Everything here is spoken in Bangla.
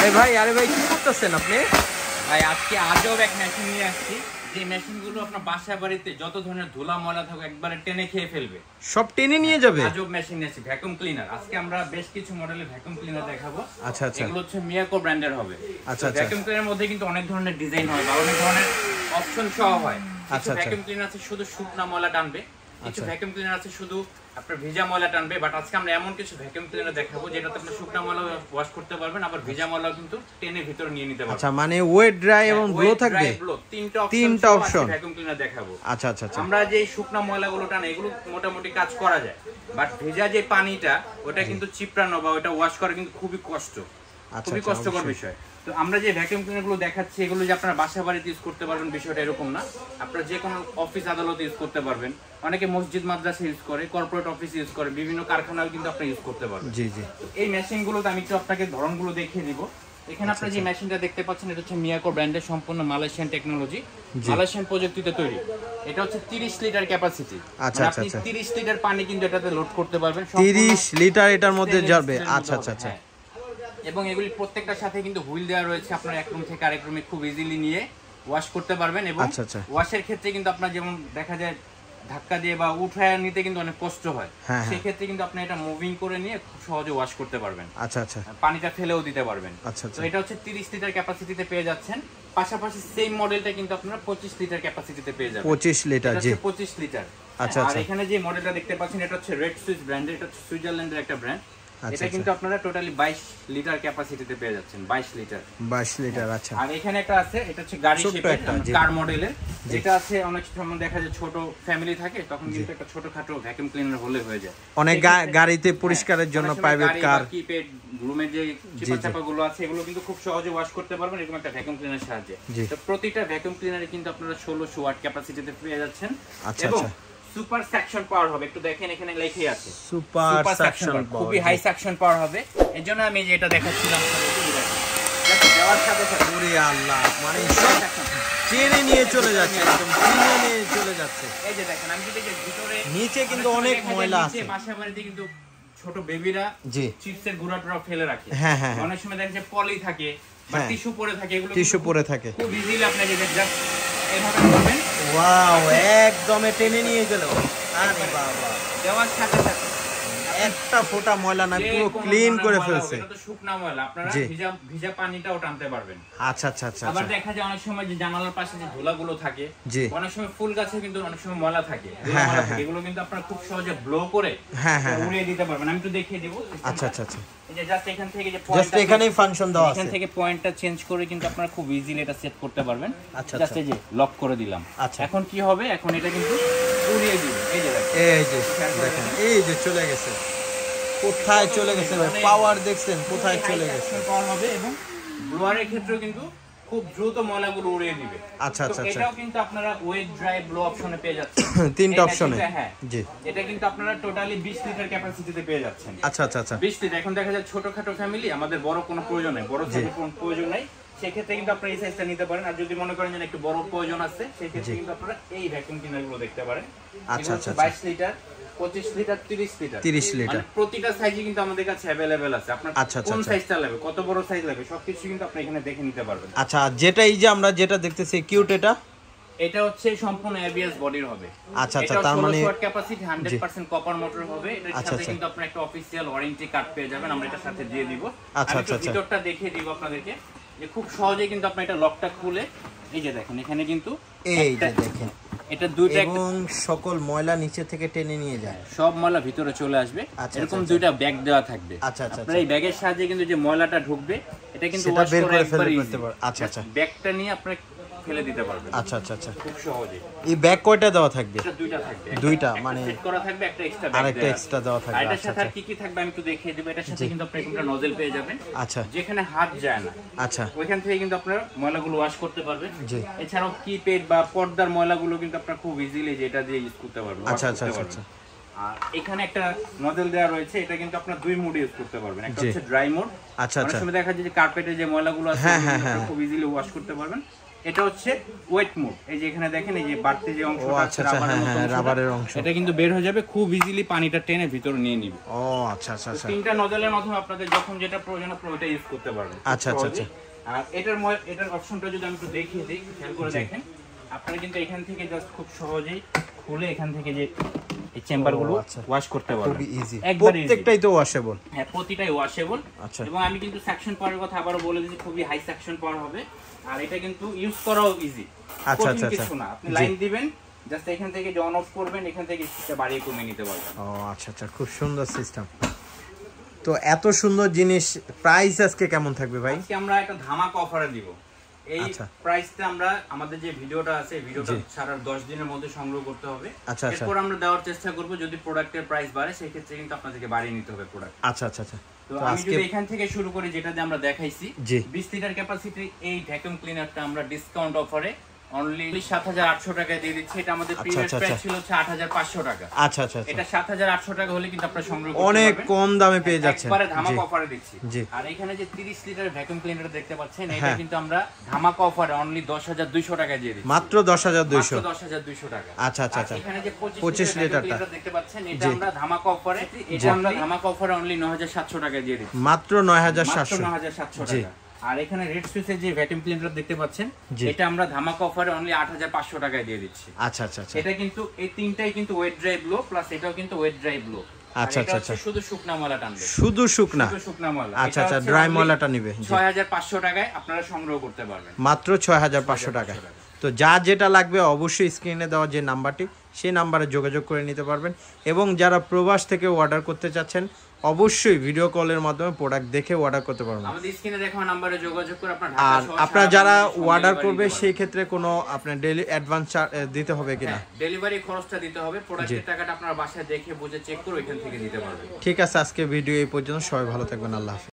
আরে ভাই কি করতেছেন আপনি? ভাই আজকে আজব এক মেশিন নিয়ে আসছি, যে মেশিনগুলো আপনার বাসা বাড়িতে যত ধরনের ধুলা ময়লা থাকুক একবারে টেনে খেয়ে ফেলবে, সব টেনে নিয়ে যাবে। আজব মেশিন নিয়ে আসছি, ভ্যাকুয়াম ক্লিনার। আজকে আমরা বেশ কিছু মডেলের ভ্যাকুয়াম ক্লিনার দেখাবো। আচ্ছা আচ্ছা, এগুলো হচ্ছে মিয়াকো ব্র্যান্ডের হবে। আচ্ছা আচ্ছা, ভ্যাকুয়াম ক্লিনারের মধ্যে কিন্তু অনেক ধরনের ডিজাইন হয় বা অনেক ধরনের অপশন সহ হয়। আচ্ছা, ভ্যাকুয়াম ক্লিনার আছে শুধু শুকনা ময়লা টানবে, কিছু ভ্যাকুয়াম ক্লিনার আছে শুধু আপনার ভিজা ময়লা টানবে। বাট আজকে আমরা এমন কিছু ভ্যাকুয়াম ক্লিনার দেখাবো যেটাতে আপনি শুকনা ময়লা ওয়াশ করতে পারবেন, আবার ভিজা ময়লা কিন্তু টেনে ভিতরে নিয়ে নিতে পারবেন। আচ্ছা, মানে ওয়েট ড্রাই এবং ব্লো থাকবে, তিনটা অপশন ভ্যাকুয়াম ক্লিনার দেখাবো। আচ্ছা আচ্ছা আচ্ছা, আমরা যে শুকনা ময়লাগুলো টানে এগুলো মোটামুটি কাজ করা যায়, বাট ভেজা যে পানিটা ওটা কিন্তু চিপড়ানো বা ওটা ওয়াশ করা কিন্তু খুবই কষ্ট, খুবই কষ্টকর বিষয়। তো আমরা যে ভ্যাকুয়াম ক্লিনার গুলো দেখাচ্ছি এগুলো যে আপনারা বাসা বাড়িতে ইউজ করতে পারবেন বিষয়টা এরকম না। আপনারা যে কোনো অফিস আদালতে ইউজ করতে পারবেন, অনেকে মসজিদ মাদ্রাসা ইউজ করে, কর্পোরেট অফিস ইউজ করে, বিভিন্ন কারখানাও কিন্তু আপনি ইউজ করতে পারবেন। জি জি, এই মেশিনগুলোতে আমি একটু আপনাকে ধরনগুলো দেখিয়ে দিব। এখানে আপনারা যে মেশিনটা দেখতে পাচ্ছেন এটা হচ্ছে মিয়াকো ব্র্যান্ডের সম্পূর্ণ মালয়েশিয়ান টেকনোলজি, মালয়েশিয়ান প্রযুক্তিতে তৈরি। এটা হচ্ছে 30 লিটার ক্যাপাসিটি। আচ্ছা আচ্ছা, আপনি 30 লিটার পানি কিন্তু এটাতে লোড করতে পারবেন। 30 লিটার এটার মধ্যে যাবে। আচ্ছা আচ্ছা আচ্ছা, এবং এগুলি প্রত্যেকটার সাথে কিন্তু হুইল দেওয়া রয়েছে, আপনার এক রুম থেকে আরেক রুমে খুব ইজিলি নিয়ে ওয়াশ করতে পারবেন। এবং ওয়াশের ক্ষেত্রে কিন্তু আপনার যেমন দেখা যায় ধাক্কা দিয়ে বা উঠায় নিতে কিন্তু অনেক কষ্ট হয়, সেই ক্ষেত্রে কিন্তু আপনি এটা মুভিং করে নিয়ে খুব সহজে ওয়াশ করতে পারবেন। আচ্ছা আচ্ছা, পানিটা ফেলেও দিতে পারবেন। আচ্ছা আচ্ছা, তো এটা হচ্ছে 30 লিটার ক্যাপাসিটিতে পেয়ে যাচ্ছেন। পাশাপাশি সেম মডেলটা কিন্তু আপনারা 25 লিটার ক্যাপাসিটিতে পেয়ে যাবেন। 25 লিটার, জি 25 লিটার। আচ্ছা আচ্ছা, আর এখানে যে মডেলটা দেখতে পাচ্ছেন এটা হচ্ছে রেড সুইস ব্র্যান্ডের, এটা হচ্ছে সুইজারল্যান্ডের একটা ব্র্যান্ড। এটা কিন্তু আপনারা টোটালি 22 লিটার ক্যাপাসিটিতে পেয়ে যাচ্ছেন, 22 লিটার। আচ্ছা, আর এখানে একটা আছে, এটা হচ্ছে গাড়ি শেপের কার মডেলের। এটা আছে অনেক সময় দেখা যায় ছোট ফ্যামিলি থাকে, তখন কিন্তু একটা ছোটখাটো ভ্যাকুয়াম ক্লিনার হলে হয়ে যায়। অনেক গাড়িতে পরিষ্কারের জন্য প্রাইভেট কার, কিপ্যাড রুমের যে চিপাচাপা গুলো আছে এগুলো কিন্তু খুব সহজে ওয়াশ করতে পারবেন এরকম একটা ভ্যাকুয়াম ক্লিনারের সাহায্যে। তো প্রতিটা ভ্যাকুয়াম ক্লিনারে কিন্তু আপনারা 1600 ওয়াট ক্যাপাসিটিতে পেয়ে যাচ্ছেন। এবং সুপার সাকশন পাওয়ার হবে, একটু দেখেন এখানে লেখাই আছে সুপার সাকশন, খুবই হাই সাকশন পাওয়ার হবে। এজন্য আমি যে এটা দেখাচ্ছিলাম দেওয়ার সাথে সাথে ওরে আল্লাহ, মানে টেনে নিয়ে চলে যাচ্ছে, একদম টেনে নিয়ে চলে যাচ্ছে। এই যে দেখেন, আমি যদি ভিতরে নিচে কিন্তু অনেক ময়লা আছে, বাসা বাড়িতে কিন্তু ছোট বেবিরা চিপসের গুঁড়াটা ফেলে রাখে। অনেক সময় দেখা যায় পলি থাকে বা টিস্যু পড়ে থাকে, এগুলো টিস্যু পড়ে থাকে, খুব ইজিলি আপনি যে জাস্ট এইভাবে করবেন, ওয়াও, একদম টেনে নিয়ে গেল। আরে বাবা, দেওয়ার সাথে সাথে একটা ফোঁটা ময়লা না, পুরো ক্লিন করে ফেলছে। এটা তো শুকনা ময়লা, আপনারা ভিজা পানিটাও টানতে পারবেন। আচ্ছা আচ্ছা আচ্ছা, আবার দেখা যায় অনেক সময় যে জানালার পাশে যে ধুলাগুলো থাকে, অনেক সময় ফুল গাছে কিন্তু অনেক সময় ময়লা থাকে, এগুলো কিন্তু আপনারা খুব সহজে ব্লো করে উড়িয়ে দিতে পারবেন। আমি একটু দেখিয়ে দেব। আচ্ছা আচ্ছা আচ্ছা, এই যে জাস্ট এখান থেকে যে জাস্ট এখানেই ফাংশন দেওয়া আছে, এখান থেকে পয়েন্টটা চেঞ্জ করে কিন্তু আপনারা খুব ইজিলি এটা সেট করতে পারবেন। আচ্ছা, জাস্ট এই যে লক করে দিলাম। আচ্ছা, এখন কি হবে, এখন এটা কিন্তু উড়িয়ে দিবে। এই যে দেখেন, এই যে চলে গেছে, কোথায় চলে গেছে ভাই, পাওয়ার দেখছেন কোথায় চলে গেছে। পাওয়ার হবে এবং ব্লোয়ারের ক্ষেত্রেও কিন্তু খুব দ্রুত ময়লাগুলো উড়িয়ে দিবে। আচ্ছা আচ্ছা, এটাও কিন্তু আপনারা ওয়েট ড্রাই ব্লো অপশনে পেয়ে যাচ্ছেন, তিনটা অপশনে। হ্যাঁ জি, এটা কিন্তু আপনারা টোটালি 20 লিটার ক্যাপাসিটিতে পেয়ে যাচ্ছেন। আচ্ছা আচ্ছা আচ্ছা, 20 লিটার। এখন দেখা যায় ছোটখাটো ফ্যামিলি, আমাদের বড় কোনো প্রয়োজন নেই, বড় সাইজের কোনো প্রয়োজন নাই, সেক্ষেত্রে কিন্তু আপনারা এই সাইজটা নিতে পারেন। আর যদি মনে করেন যে একটু বড় প্রয়োজন আছে, সেক্ষেত্রে কিন্তু আপনারা এই ভ্যাকুয়াম ক্লিনারগুলো দেখতে পারেন। আচ্ছা আচ্ছা, 22 লিটার, 25 লিটার, 30 লিটার, প্রতিটা সাইজই কিন্তু আমাদের কাছে अवेलेबल আছে। আপনার কোন সাইজটা লাগবে, কত বড় সাইজ লাগবে, সবকিছু কিন্তু আপনি এখানে দেখে নিতে পারবেন। আচ্ছা, যেটা এই যে আমরা যেটা দেখতেছি কিউট, এটা হচ্ছে সম্পূর্ণ এবিএস বডির হবে। আচ্ছা আচ্ছা, তার মানে 1600 ওয়াট ক্যাপাসিটি, 100% কপার মোটর হবে। এটার সাথে কিন্তু আপনি একটা অফিশিয়াল ওয়ারেন্টি কার্ড পেয়ে যাবেন, আমরা এটার সাথে দিয়ে দিব। আচ্ছা আচ্ছা, ভিতরটা দেখিয়ে দিব আপনাদেরকে, যে খুব সহজেই কিন্তু আপনি এটা লকটা খুলে, এই যে দেখেন এখানে কিন্তু এই যে দেখেন এটা দুইটা, এবং সকল ময়লা নিচে থেকে টেনে নিয়ে যায়, সব ময়লা ভিতরে চলে আসবে। এরকম দুইটা ব্যাগ দেওয়া থাকবে। আচ্ছা আচ্ছা, আপনারা এই ব্যাগের সাহায্যে কিন্তু যে ময়লাটা ঢুকবে এটা কিন্তু ওয়াশ করে একবারই ফেলতে পারবেন। আচ্ছা আচ্ছা, ব্যাগটা নিয়ে আপনি ফেলে দিতে পারবেন। আচ্ছা আচ্ছা আচ্ছা, খুব সহজে। এই ব্যাগ কয়টা দেওয়া থাকবে? এটা দুইটা থাকবে, দুইটা, মানে সেট করা থাকবে, একটা এক্সট্রা ব্যাগ, আরেকটা এক্সট্রা দেওয়া থাকবে। এটার সাথে আর কি থাকবে আমি একটু দেখিয়ে দেব। এটার সাথে কিন্তু আপনি একটা নজল পেয়ে যাবেন, আচ্ছা, যেখানে হাত যায় না, আচ্ছা, ওইখান থেকে কিন্তু আপনারা ময়লাগুলো ওয়াশ করতে পারবেন। এছাড়াও কিপ্যাড বা পর্দার ময়লাগুলো কিন্তু আপনারা খুব ইজিলি যেটা দিয়ে ইউজ করতে পারবেন। আচ্ছা আচ্ছা আচ্ছা, আর এখানে একটা নজল দেওয়া রয়েছে, এটা কিন্তু আপনারা দুই মোডে ইউজ করতে পারবেন। একটা হচ্ছে ড্রাই মোড। আচ্ছা আচ্ছা, অনেক সময় দেখা যায় যে কার্পেটে যে ময়লাগুলো আছে খুব ইজিলি ওয়াশ করতে পারবেন। এটা হচ্ছে ওয়েট মোড। এই যে এখানে দেখেন এই যে বাড়তি যে ও অংশটা আচ্ছা আচ্ছা, হ্যাঁ হ্যাঁ, রাবারের অংশ, এটা কিন্তু বের হয়ে যাবে, খুব ইজিলি পানিটা টেনে ভিতরে নিয়ে নিবে। ও আচ্ছা আচ্ছা আচ্ছা, তিনটা নজলের মাধ্যমে আপনাদের যখন যেটা প্রয়োজন আপনি ওটা ইউজ করতে পারবেন। আচ্ছা আচ্ছা আচ্ছা। আর এটার অপশনটা যদি আমি একটু দেখিয়ে দিই, খেয়াল করে দেখেন, আপনারা কিন্তু এখান থেকে জাস্ট খুব সহজেই খুলে এখান থেকে যে এই চেম্বারগুলো ওয়াশ করতে পারবেন, খুবই ইজি, একবার প্রত্যেকটাই তো ওয়াশেবল। হ্যাঁ, প্রতিটাই ওয়াশেবল। আচ্ছা, এবং আমি কিন্তু সেকশন পাওয়ারের কথা আবারও বলে দিচ্ছি, খুবই হাই সেকশন পাওয়ার হবে। আর এটা কিন্তু ইউজ করাও ইজি, আচ্ছা আচ্ছা আচ্ছা, কিছু না, আপনি লাইন দিবেন, জাস্ট এখান থেকে যে অন অফ করবেন, এখান থেকে স্পিডটা বাড়িয়ে কমিয়ে নিতে পারবেন। ও আচ্ছা আচ্ছা, খুব সুন্দর সিস্টেম। তো এত সুন্দর জিনিস, প্রাইস আজকে কেমন থাকবে ভাই? আজকে আমরা একটা ধামাকা অফারে দিব। এই প্রাইসটা আমরা আমাদের যে ভিডিওটা আছে, ভিডিওটা সারা 10 দিনের মধ্যে সংগ্রহ করতে হবে। এরপর আমরা দেওয়ার চেষ্টা করব, যদি প্রোডাক্টের প্রাইস বাড়ে সেই ক্ষেত্রে কিন্তু আপনাদেরকে বাড়িয়ে নিতে হবে প্রোডাক্ট। আচ্ছা আচ্ছা আচ্ছা। তো আমি যদি এখান থেকে শুরু করি, যেটা দিয়ে আমরা দেখাইছি 20 লিটার ক্যাপাসিটি এই ভ্যাকুয়াম ক্লিনারটা আমরা ডিসকাউন্ট অফারে অনলি 7800 টাকায় দিয়ে দিচ্ছি। এটা আমাদের প্রিভিয়াস প্রাইস ছিল 8500 টাকা। আচ্ছা আচ্ছা, এটা 7800 টাকা হলে কিন্তু আপনারা সংগ্রহ করতে পারবেন, অনেক কম দামে পেয়ে যাচ্ছেন। একবারে ধামাকা অফারে দিচ্ছি। আর এখানে যে 30 লিটার ভ্যাকুয়াম ক্লিনার দেখতে পাচ্ছেন, এটা কিন্তু আমরা ধামাকা অফারে অনলি 10200 টাকায় দিয়ে দিচ্ছি, মাত্র 10200, মাত্র 10200 টাকা। আচ্ছা আচ্ছা আচ্ছা। এখানে যে 25 লিটারটা দেখতে পাচ্ছেন, এটা আমরা ধামাকা অফারে, এটা আমরা ধামাকা অফারে অনলি 9700 টাকায় দিয়ে দিচ্ছি, মাত্র 9700, মাত্র 9700 টাকা। আর এখানে রেড সুইচের যে ভ্যাকুয়াম ক্লিনার দেখতে পাচ্ছেন, এটা আমরা ধামাকা অফারে অনলি 8500 টাকায় দিয়ে দিচ্ছি। আচ্ছা আচ্ছা আচ্ছা। এটা কিন্তু এই তিনটাই কিন্তু ওয়েট ড্রাই ব্লো, প্লাস এটাও কিন্তু ওয়েট ড্রাই ব্লো। আচ্ছা আচ্ছা আচ্ছা, শুধু শুকনা ময়লা টানবে, শুধু শুকনা, শুধু শুকনা ময়লা। আচ্ছা আচ্ছা, ড্রাই ময়লাটা নিবে 6500 টাকায় আপনারা সংগ্রহ করতে পারবেন, মাত্র 6500 টাকা। তো যা যেটা লাগবে অবশ্যই স্ক্রিনে দেওয়া যে নাম্বারটি, সেই নাম্বারে যোগাযোগ করে নিতে পারবেন। এবং যারা প্রবাস থেকে অর্ডার করতে চাচ্ছেন, অবশ্যই ভিডিও কলের মাধ্যমে প্রোডাক্ট দেখে অর্ডার করতে পারবেন। আমাদের স্ক্রিনে দেখানো নম্বরে যোগাযোগ করে আপনারা আর আপনারা যারা অর্ডার করবে সেই ক্ষেত্রে কোনো আপনার ডেইলি অ্যাডভান্স দিতে হবে কিনা? ডেলিভারি খরচটা দিতে হবে, প্রোডাক্টের টাকাটা আপনারা বাসায় দেখে বুঝে চেক করে ওইখান থেকে দিতে পারবেন। ঠিক আছে, আজকে ভিডিও এই পর্যন্ত, সবাই ভালো থাকবেন, আল্লাহ হাফেজ।